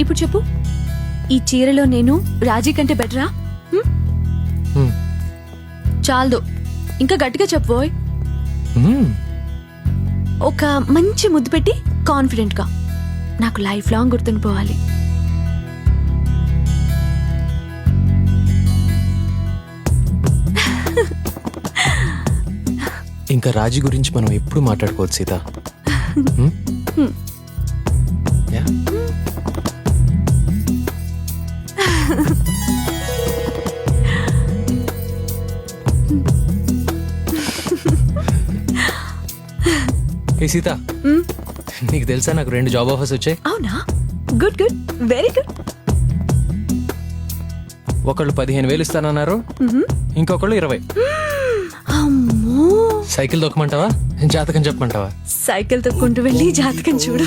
ఇప్పుడు చెప్పు, ఈ చీరలో నేను రాజీ కంటే బెటరా? చాలదు, ఇంకా గట్టిగా చెప్పబోయ్. ఒక మంచి ముద్దు పెట్టి కాన్ఫిడెంట్ గా నాకు లైఫ్ లాంగ్ గుర్తుండిపోవాలి. ఇంకా రాజీ గురించి మనం ఎప్పుడు మాట్లాడుకోవచ్చు సీత. Yeah? ఏ సీత, నీకు తెలుసా నాకు 2 జాబ్ ఆఫర్స్ వచ్చాయి. అవునా? Good good, very good. ఒకళ్ళు 15,000 ఇస్తానన్నారు, ఇంకొకళ్ళు 20. అమ్మో, సైకిల్ దొక్కమంటావా, జాతకం చెప్పమంటావా? సైకిల్ తొక్కుంటూ వెళ్ళి జాతకం చూడు.